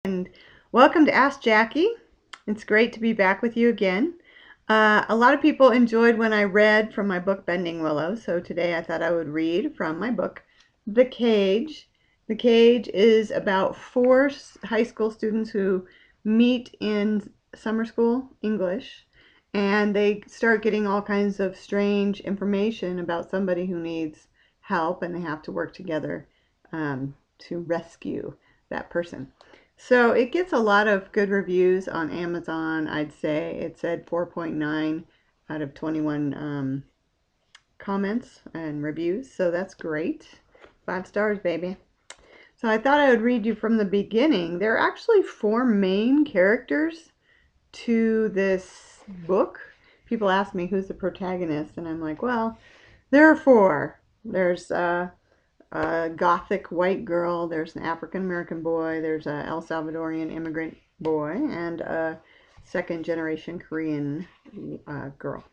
And welcome to Ask Jackie. It's great to be back with you again. A lot of people enjoyed when I read from my book Bending Willow, so today I thought I would read from my book The Cage. The Cage is about four high school students who meet in summer school English, and they start getting all kinds of strange information about somebody who needs help, and they have to work together to rescue that person. So it gets a lot of good reviews on Amazon, I'd say. It said 4.9 out of 21 comments and reviews, so that's great. 5 stars, baby. So I thought I would read you from the beginning. There are actually four main characters to this book. People ask me who's the protagonist, and I'm like, well, there are four. There's a Gothic white girl, there's an African American boy, there's a El Salvadorian immigrant boy, and a second generation Korean girl.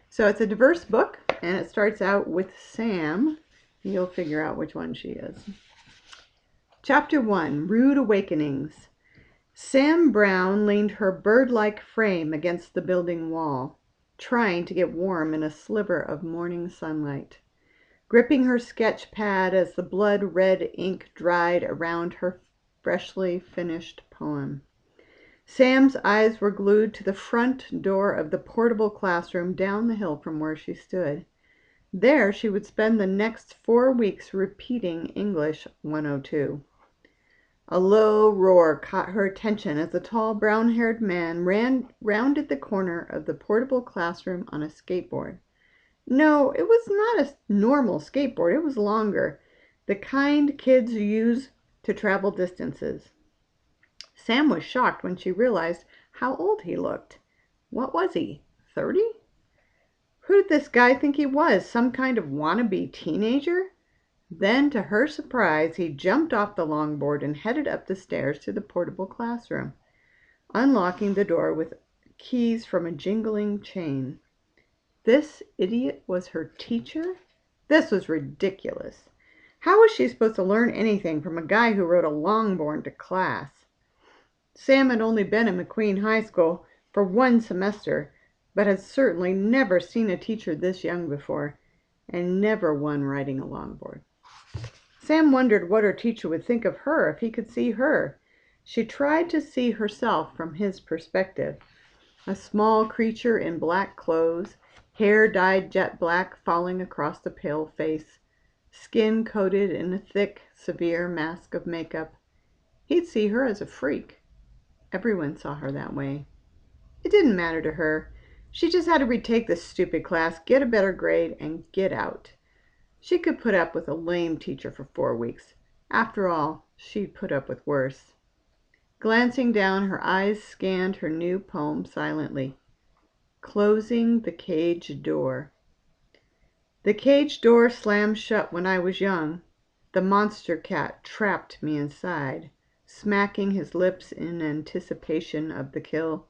So it's a diverse book, and it starts out with Sam. You'll figure out which one she is. Chapter 1, Rude Awakenings. Sam Brown leaned her bird-like frame against the building wall, trying to get warm in a sliver of morning sunlight. Gripping her sketch pad as the blood-red ink dried around her freshly finished poem. Sam's eyes were glued to the front door of the portable classroom down the hill from where she stood. There she would spend the next 4 weeks repeating English 102. A low roar caught her attention as a tall brown-haired man rounded the corner of the portable classroom on a skateboard. No, it was not a normal skateboard. It was longer, the kind kids use to travel distances. Sam was shocked when she realized how old he looked. What was he, 30? Who did this guy think he was, some kind of wannabe teenager? Then, to her surprise, he jumped off the longboard and headed up the stairs to the portable classroom, unlocking the door with keys from a jingling chain. This idiot was her teacher? This was ridiculous. How was she supposed to learn anything from a guy who rode a longboard to class? Sam had only been at McQueen High School for 1 semester, but had certainly never seen a teacher this young before, and never one riding a longboard. Sam wondered what her teacher would think of her if he could see her. She tried to see herself from his perspective. A small creature in black clothes, hair dyed jet black falling across the pale face, skin coated in a thick, severe mask of makeup. He'd see her as a freak. Everyone saw her that way. It didn't matter to her. She just had to retake this stupid class, get a better grade, and get out. She could put up with a lame teacher for 4 weeks. After all, she'd put up with worse. Glancing down, her eyes scanned her new poem silently. Closing the cage door. The cage door slammed shut when I was young. The monster cat trapped me inside, smacking his lips in anticipation of the kill.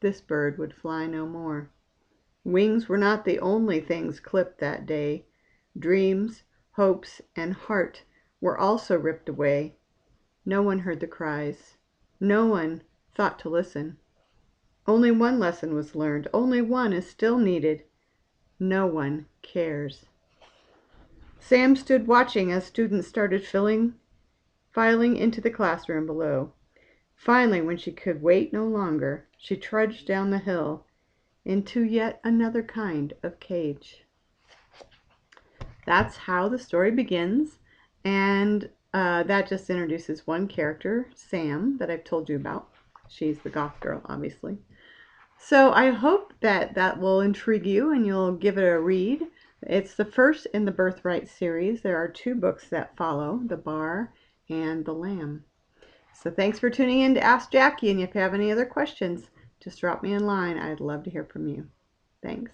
This bird would fly no more. Wings were not the only things clipped that day. Dreams, hopes, and heart were also ripped away. No one heard the cries. No one thought to listen. Only one lesson was learned. Only one is still needed. No one cares. Sam stood watching as students started filing into the classroom below. Finally, when she could wait no longer, she trudged down the hill into yet another kind of cage. That's how the story begins, and that just introduces one character, Sam, that I've told you about. She's the goth girl, obviously. So I hope that will intrigue you and you'll give it a read. It's the first in the Birthright series. There are 2 books that follow, The Bar and The Lamb. So thanks for tuning in to Ask Jackie, and if you have any other questions, just drop me a line. I'd love to hear from you. Thanks.